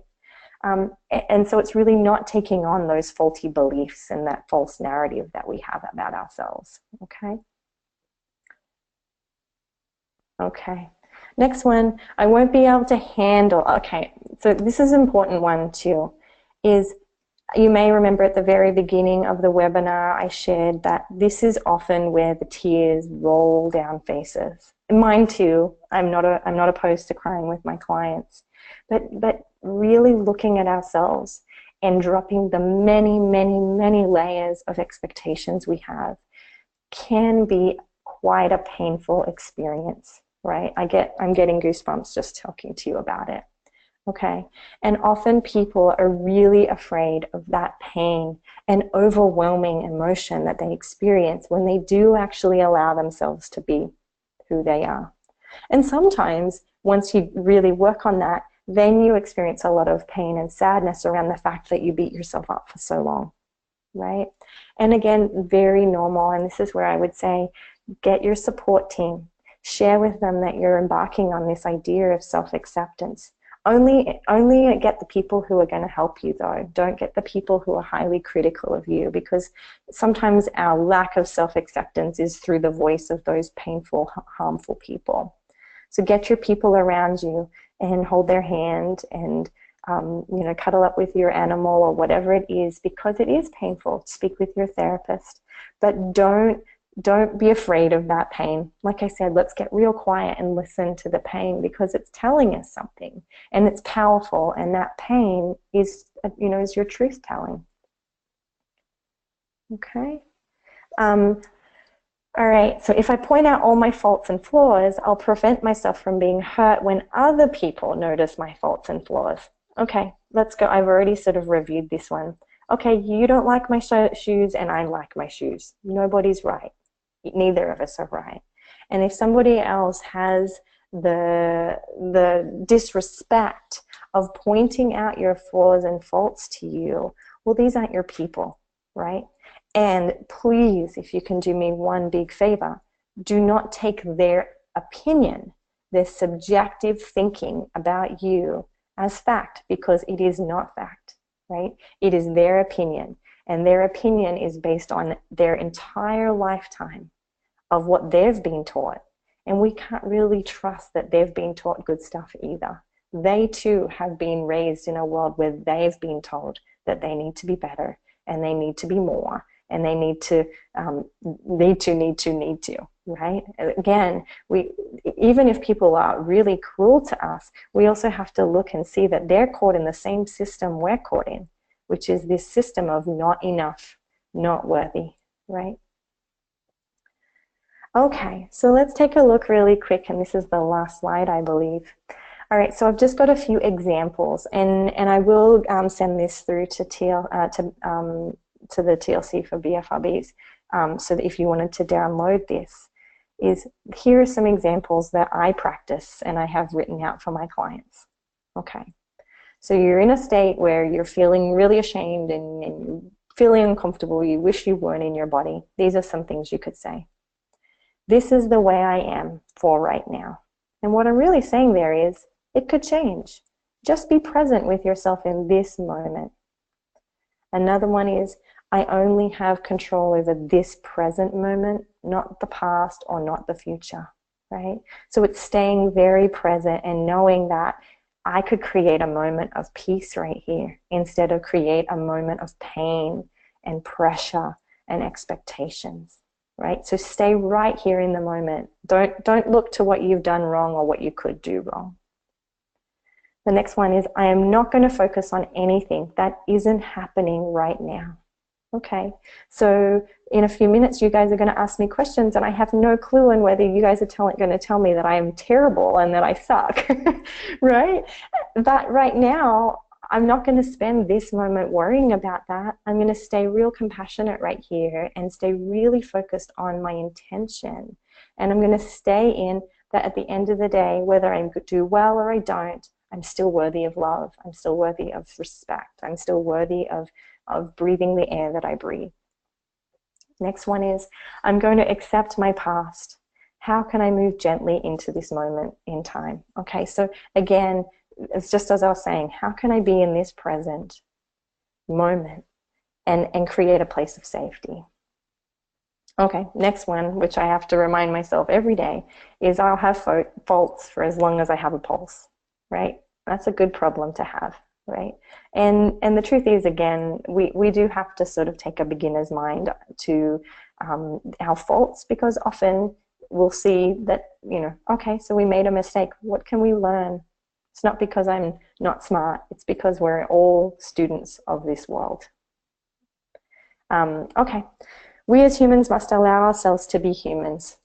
And so it's really not taking on those faulty beliefs and that false narrative that we have about ourselves, okay? Okay. Next one, I won't be able to handle. Okay, so this is an important one too, is you may remember at the very beginning of the webinar I shared that this is often where the tears roll down faces. Mine too. I'm not opposed to crying with my clients, but really looking at ourselves and dropping the many, many, many layers of expectations we have can be quite a painful experience, right? I'm getting goosebumps just talking to you about it. Okay, and often people are really afraid of that pain and overwhelming emotion that they experience when they do actually allow themselves to be who they are. And sometimes, once you really work on that, then you experience a lot of pain and sadness around the fact that you beat yourself up for so long, right? And again, very normal, and this is where I would say, get your support team. Share with them that you're embarking on this idea of self-acceptance. Only get the people who are going to help you, though. Don't get the people who are highly critical of you, because sometimes our lack of self-acceptance is through the voice of those painful, harmful people. So get your people around you and hold their hand and cuddle up with your animal or whatever it is, because it is painful. Speak with your therapist, but don't be afraid of that pain. Like I said, let's get real quiet and listen to the pain, because it's telling us something and it's powerful, and that pain is your truth telling. Okay. All right, so if I point out all my faults and flaws, I'll prevent myself from being hurt when other people notice my faults and flaws. Okay, let's go. I've already sort of reviewed this one. Okay, you don't like my shoes and I like my shoes. Nobody's right. Neither of us are right. And if somebody else has the disrespect of pointing out your flaws and faults to you, well, these aren't your people, right? And please, if you can do me one big favor, do not take their opinion, their subjective thinking about you as fact, because it is not fact, right? It is their opinion. and their opinion is based on their entire lifetime of what they've been taught. And we can't really trust that they've been taught good stuff either. They too have been raised in a world where they've been told that they need to be better, and they need to be more, and they need to, right? Again, even if people are really cruel to us, we also have to look and see that they're caught in the same system we're caught in, which is this system of not enough, not worthy, right? Okay, so let's take a look really quick, and this is the last slide, I believe. All right, so I've just got a few examples, and I will send this through to the TLC for BFRBs, so that if you wanted to download this, here are some examples that I practice and I have written out for my clients. Okay, so you're in a state where you're feeling really ashamed and you're feeling uncomfortable, you wish you weren't in your body. These are some things you could say. This is the way I am for right now. And what I'm really saying there is, it could change. Just be present with yourself in this moment. Another one is, I only have control over this present moment, not the past or not the future, right? So it's staying very present and knowing that I could create a moment of peace right here instead of create a moment of pain and pressure and expectations. Right? So stay right here in the moment. Don't look to what you've done wrong or what you could do wrong. The next one is, I am not going to focus on anything that isn't happening right now. Okay, so in a few minutes you guys are going to ask me questions, and I have no clue on whether you guys are going to tell me that I am terrible and that I suck, right? But right now, I'm not going to spend this moment worrying about that. I'm going to stay real compassionate right here and stay really focused on my intention. And I'm going to stay in that at the end of the day, whether I do well or I don't, I'm still worthy of love. I'm still worthy of respect. I'm still worthy of breathing the air that I breathe. Next one is, I'm going to accept my past. How can I move gently into this moment in time? Okay, so again, it's just as I was saying, how can I be in this present moment and create a place of safety? Okay, next one, which I have to remind myself every day, is I'll have faults for as long as I have a pulse, right? That's a good problem to have, right? And the truth is, again, we do have to sort of take a beginner's mind to our faults, because often we'll see that, okay, so we made a mistake. What can we learn? It's not because I'm not smart. It's because we're all students of this world. Okay. We as humans must allow ourselves to be humans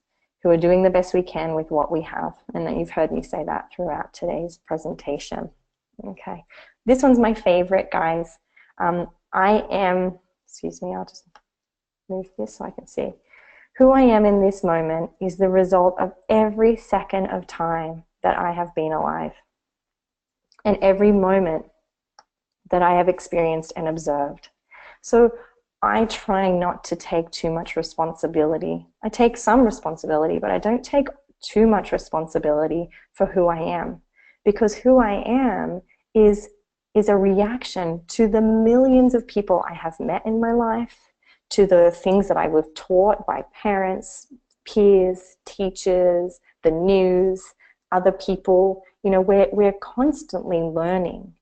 who are doing the best we can with what we have. And that you've heard me say that throughout today's presentation. Okay. This one's my favorite, guys. Excuse me, I'll just move this so I can see. Who I am in this moment is the result of every second of time that I have been alive, and every moment that I have experienced and observed. So I try not to take too much responsibility. I take some responsibility, but I don't take too much responsibility for who I am, because who I am is a reaction to the millions of people I have met in my life, to the things that I was taught by parents, peers, teachers, the news, other people. We're constantly learning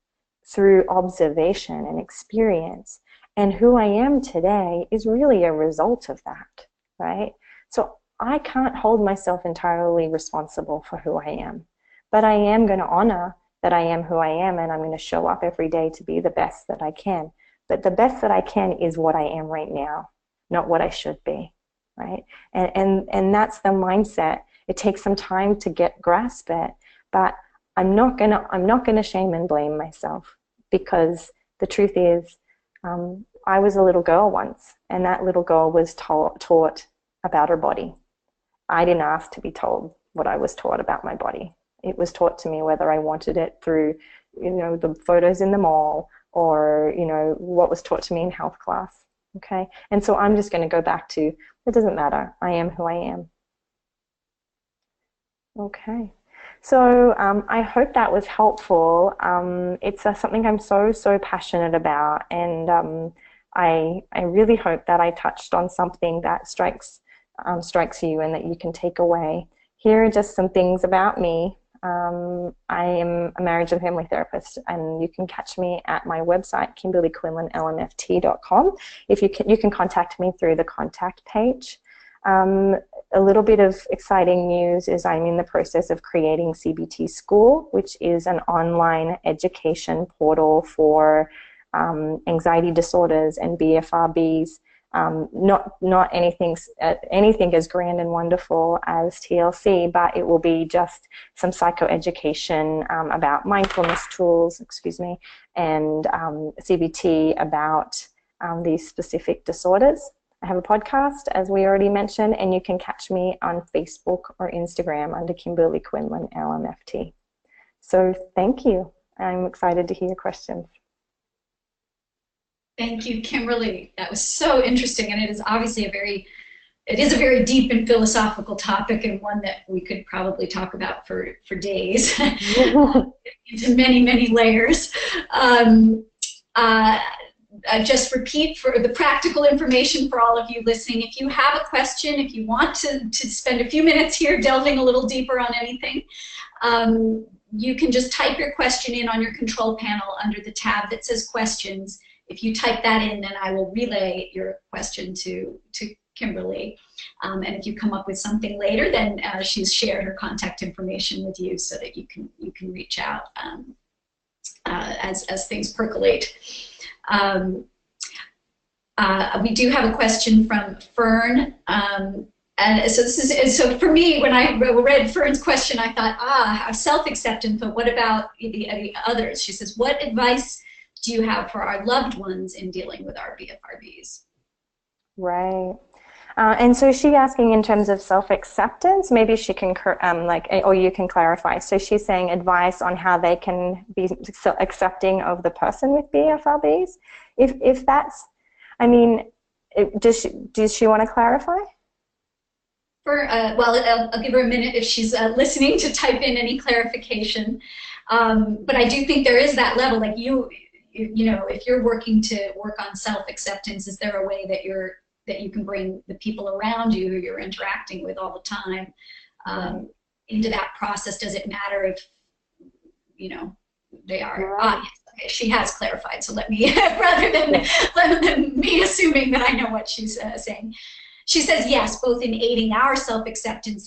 through observation and experience. And who I am today is really a result of that, right? So I can't hold myself entirely responsible for who I am, but I am going to honor that I am who I am, and I'm going to show up every day to be the best that I can. But the best that I can is what I am right now, not what I should be, right? And that's the mindset. It takes some time to grasp it, but I'm not gonna shame and blame myself, because the truth is, I was a little girl once, and that little girl was taught about her body. I didn't ask to be told what I was taught about my body. It was taught to me whether I wanted it through, the photos in the mall, or, what was taught to me in health class. Okay, and so I'm just going to go back to, it doesn't matter. I am who I am. Okay. So I hope that was helpful. It's something I'm so passionate about, and I really hope that I touched on something that strikes you and that you can take away. Here are just some things about me. I am a marriage and family therapist, and you can catch me at my website, KimberleyQuinlan, LMFT.com. If you can contact me through the contact page. A little bit of exciting news is I'm in the process of creating CBT School, which is an online education portal for anxiety disorders and BFRBs. Not anything as grand and wonderful as TLC, but it will be just some psychoeducation about mindfulness tools, and CBT about these specific disorders. I have a podcast, as we already mentioned, and you can catch me on Facebook or Instagram under Kimberley Quinlan LMFT. So thank you. I'm excited to hear your questions. Thank you, Kimberly. That was so interesting, and it is obviously a very deep and philosophical topic, and one that we could probably talk about for days, into many, many layers. Just repeat for the practical information for all of you listening. If you have a question, if you want to spend a few minutes here delving a little deeper on anything, you can just type your question in on your control panel under the tab that says questions. If you type that in, then I will relay your question to Kimberly. And if you come up with something later, then she's shared her contact information with you so that you can reach out as things percolate. We do have a question from Fern, and so for me, when I read Fern's question, I thought, self-acceptance, but what about the others? She says, what advice do you have for our loved ones in dealing with our BFRBs? Right. And so is she asking in terms of self-acceptance? Maybe she can, or you can clarify. So she's saying advice on how they can be accepting of the person with BFRBs. If that's, I mean, does she want to clarify? Well, I'll give her a minute if she's listening to type in any clarification. But I do think there is that level, like you know, if you're working on self-acceptance, is there a way that you can bring the people around you who you're interacting with all the time into that process? Does it matter if, you know, they are audience? Okay, she has clarified, so let me, rather than me assuming that I know what she's saying. She says yes, both in aiding our self-acceptance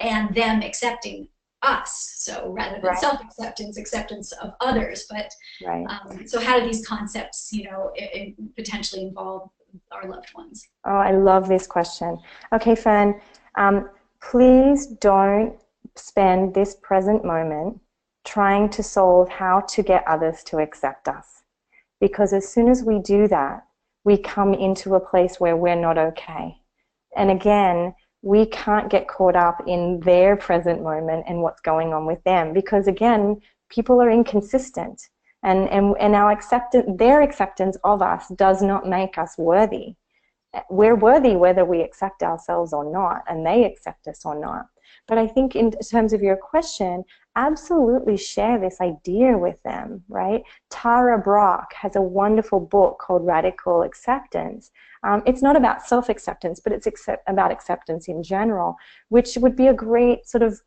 and them accepting us. So rather than self-acceptance, acceptance of others. But so how do these concepts, you know, potentially involve our loved ones? Oh, I love this question. Okay, Fern, please don't spend this present moment trying to solve how to get others to accept us. Because as soon as we do that, we come into a place where we're not okay. And again, we can't get caught up in their present moment and what's going on with them, because again, people are inconsistent, and our their acceptance of us does not make us worthy. We're worthy whether we accept ourselves or not, and they accept us or not. But I think in terms of your question, absolutely share this idea with them, right? Tara Brach has a wonderful book called Radical Acceptance. It's not about self-acceptance, but it's about acceptance in general, which would be a great sort of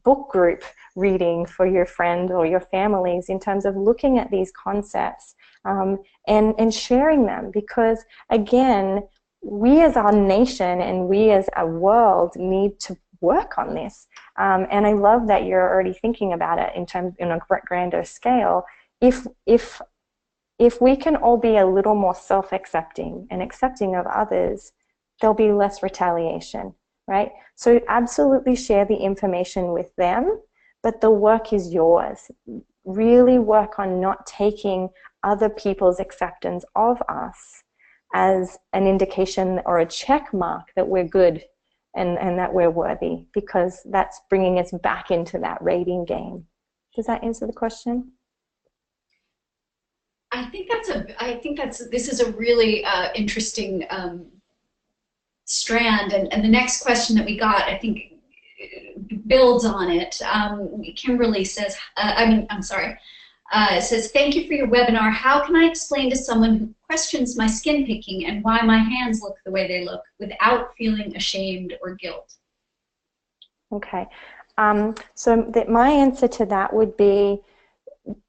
book group reading for your friend or your families in terms of looking at these concepts and sharing them. Because again, we as our nation and we as a world need to work on this. And I love that you're already thinking about it in a grander scale. If we can all be a little more self-accepting and accepting of others, there'll be less retaliation, right? So absolutely share the information with them, but the work is yours. Really work on not taking other people's acceptance of us as an indication or a check mark that we're good and that we're worthy, because that's bringing us back into that rating game. Does that answer the question? This is a really interesting strand, and the next question that we got, I think, It says, thank you for your webinar. How can I explain to someone who questions my skin picking and why my hands look the way they look without feeling ashamed or guilt? Okay. My answer to that would be,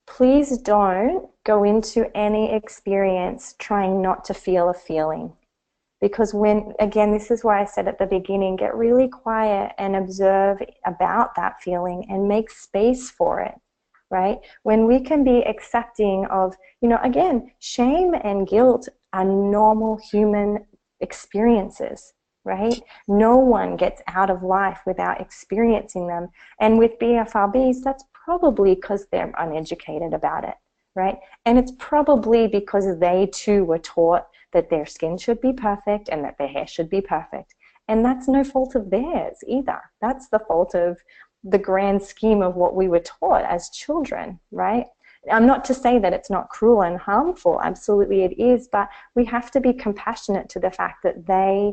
please don't go into any experience trying not to feel a feeling. Because again, this is why I said at the beginning, get really quiet and observe about that feeling and make space for it, right? When we can be accepting of, again, shame and guilt are normal human experiences, right? No one gets out of life without experiencing them. And with BFRBs, that's probably because they're uneducated about it, right? And it's probably because they too were taught that their skin should be perfect and that their hair should be perfect. And that's no fault of theirs either. That's the fault of the grand scheme of what we were taught as children, right? I'm not to say that it's not cruel and harmful. Absolutely it is, but we have to be compassionate to the fact that they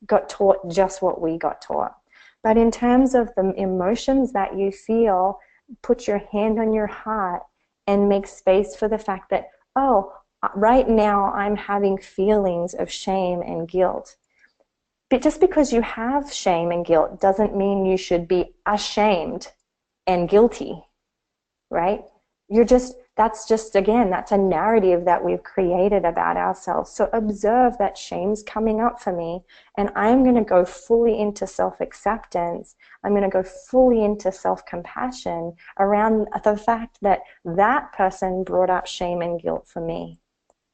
got taught just what we got taught. But in terms of the emotions that you feel, put your hand on your heart and make space for the fact that, oh, right now I'm having feelings of shame and guilt. But just because you have shame and guilt doesn't mean you should be ashamed and guilty, right? Again, that's a narrative that we've created about ourselves. So observe that shame's coming up for me, and I'm going to go fully into self-acceptance. I'm going to go fully into self-compassion around the fact that that person brought up shame and guilt for me.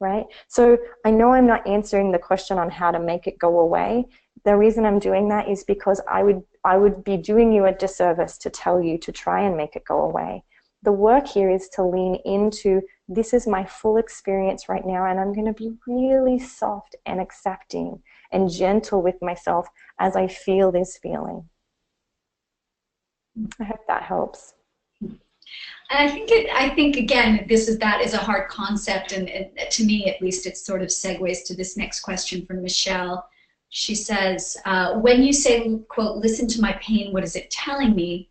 Right? So I know I'm not answering the question on how to make it go away. The reason I'm doing that is because I would be doing you a disservice to tell you to try and make it go away. The work here is to lean into, this is my full experience right now, and I'm going to be really soft and accepting and gentle with myself as I feel this feeling. I hope that helps. And I think again, that is a hard concept, and to me at least, it sort of segues to this next question from Michelle. She says, when you say, quote, listen to my pain, what is it telling me?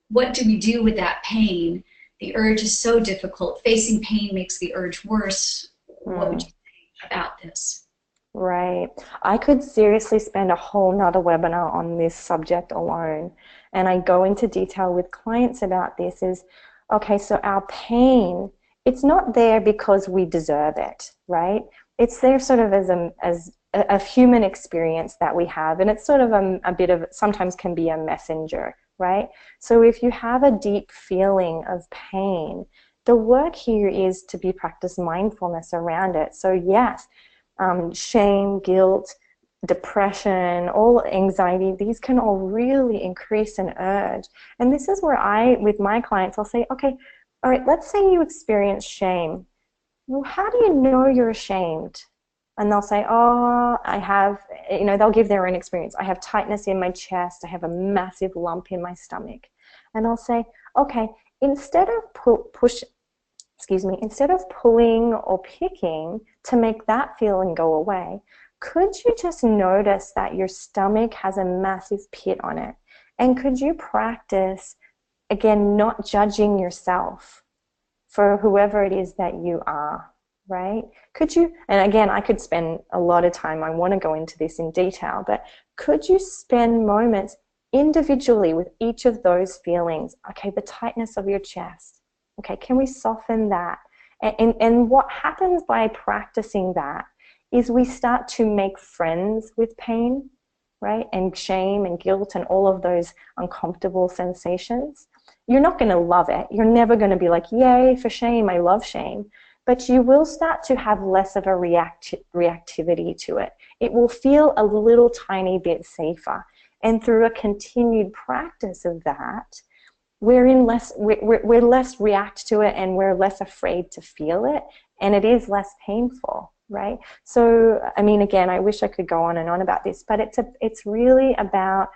What do we do with that pain? The urge is so difficult. Facing pain makes the urge worse. What would you say about this? Right. I could seriously spend a whole nother webinar on this subject alone. And I go into detail with clients about this is, okay, so our pain, it's not there because we deserve it, right? It's there sort of as a human experience that we have, and it's sort of a bit of, sometimes can be a messenger, right? So if you have a deep feeling of pain, the work here is to practice mindfulness around it. So yes, shame, guilt, depression, all anxiety, these can all really increase an urge. And this is where with my clients, I'll say, okay, all right, let's say you experience shame. Well, how do you know you're ashamed? And they'll say, oh, I have, they'll give their own experience. I have tightness in my chest. I have a massive lump in my stomach. And I'll say, okay, instead of pulling or picking to make that feeling go away, could you just notice that your stomach has a massive pit on it? And could you practice, again, not judging yourself for whoever it is that you are, right? Could you, and again, I could spend a lot of time, I want to go into this in detail, but could you spend moments individually with each of those feelings? Okay, the tightness of your chest. Okay, can we soften that? And what happens by practicing that is we start to make friends with pain, right? And shame and guilt and all of those uncomfortable sensations. You're not going to love it. You're never going to be like, yay for shame, I love shame. But you will start to have less of a reactivity to it. It will feel a little tiny bit safer. And through a continued practice of that, we're less react to it, and we're less afraid to feel it, and it is less painful, right? So, I mean, again, I wish I could go on and on about this, but it's really about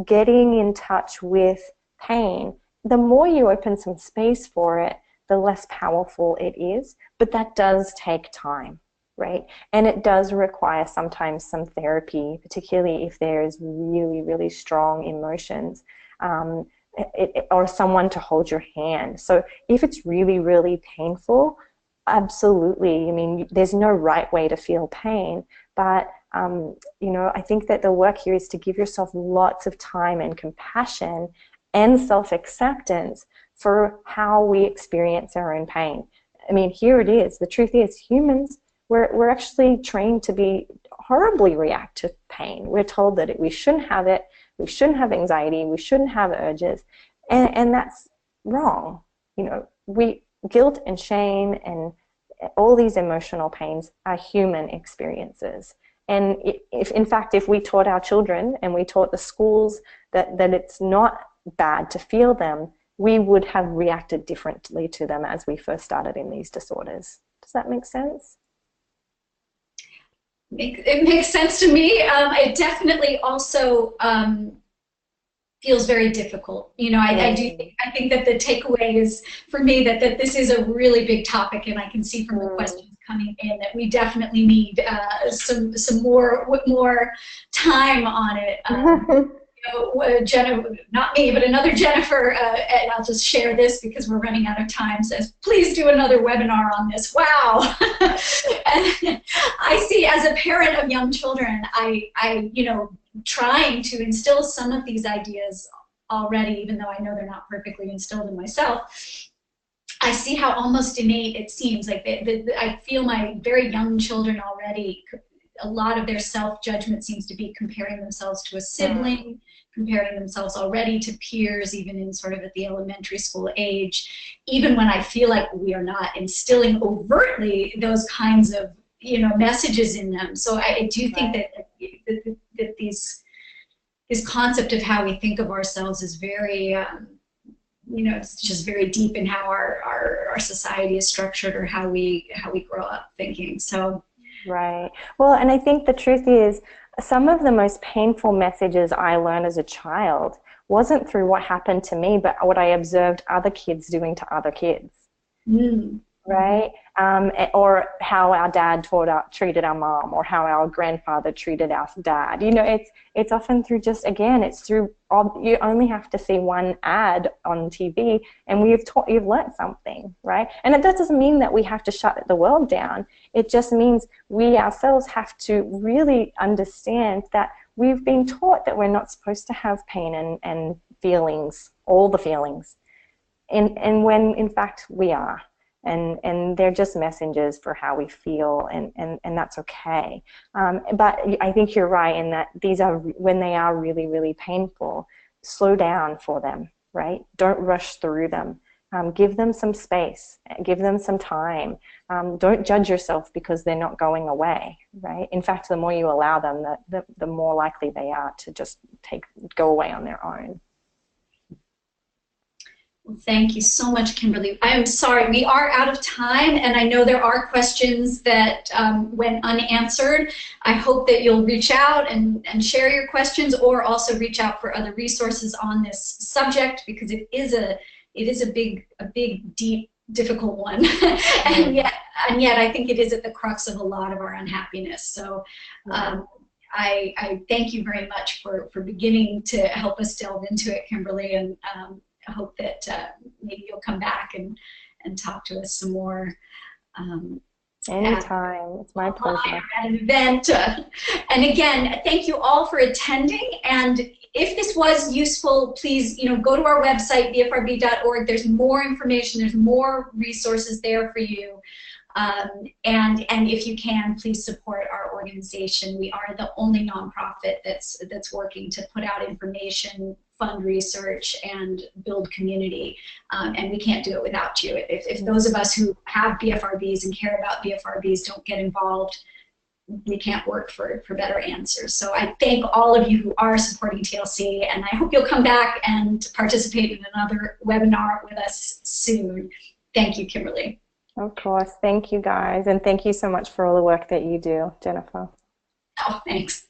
getting in touch with pain. The more you open some space for it, the less powerful it is, but that does take time, right? And it does require sometimes some therapy, particularly if there's really, really strong emotions. or someone to hold your hand. So if it's really, really painful, absolutely. I mean, there's no right way to feel pain, but you know, I think that the work here is to give yourself lots of time and compassion and self-acceptance for how we experience our own pain. I mean, here it is. The truth is, humans, we're actually trained to be horribly react to pain. We're told that we shouldn't have it, we shouldn't have anxiety, we shouldn't have urges, and that's wrong. You know, guilt and shame and all these emotional pains are human experiences. And if, in fact, if we taught our children and we taught the schools that it's not bad to feel them, we would have reacted differently to them as we first started in these disorders. Does that make sense? It makes sense to me. It definitely also feels very difficult. You know, I think that the takeaway is for me that this is a really big topic, and I can see from the questions coming in that we definitely need some more time on it. You know, Jennifer, not me, but another Jennifer, and I'll just share this because we're running out of time, says, please do another webinar on this. Wow. And I see, as a parent of young children, I you know, trying to instill some of these ideas already, even though I know they're not perfectly instilled in myself. I see how almost innate it seems. Like I feel my very young children already, a lot of their self-judgment seems to be comparing themselves to a sibling, comparing themselves already to peers, even in sort of at the elementary school age, even when I feel like we are not instilling overtly those kinds of, you know, messages in them. So I do think that this concept of how we think of ourselves is very, you know, it's just very deep in how our society is structured, or how we grow up thinking. So. Right. Well, and I think the truth is, some of the most painful messages I learned as a child wasn't through what happened to me, but what I observed other kids doing to other kids. Right? Or how our dad treated our mom, or how our grandfather treated our dad. You know, it's often through just, again, it's through, you only have to see one ad on TV and you've learned something, right? And that doesn't mean that we have to shut the world down. It just means we ourselves have to really understand that we've been taught that we're not supposed to have pain and feelings, all the feelings, and when in fact we are. And they're just messengers for how we feel, and that's okay. But I think you're right in that these are, when they are really, really painful, slow down for them, right? Don't rush through them. Give them some space, give them some time. Don't judge yourself because they're not going away, right? In fact, the more you allow them, the more likely they are to just go away on their own. Well, thank you so much, Kimberly. I am sorry, we are out of time, and I know there are questions that went unanswered. I hope that you'll reach out and share your questions, or also reach out for other resources on this subject, because it is a big, deep, difficult one. and yet I think it is at the crux of a lot of our unhappiness. So I thank you very much for beginning to help us delve into it, Kimberly, and I hope that maybe you'll come back and talk to us some more. Anytime. It's my pleasure. At an event. And again, thank you all for attending. And if this was useful, please, you know, go to our website, bfrb.org. There's more information. There's more resources there for you. And if you can, please support our organization. We are the only nonprofit that's working to put out information, fund research, and build community. And we can't do it without you. If those of us who have BFRBs and care about BFRBs don't get involved, we can't work for better answers. So I thank all of you who are supporting TLC, and I hope you'll come back and participate in another webinar with us soon. Thank you, Kimberly. Of course. Thank you, guys. And thank you so much for all the work that you do, Jennifer. Oh, thanks.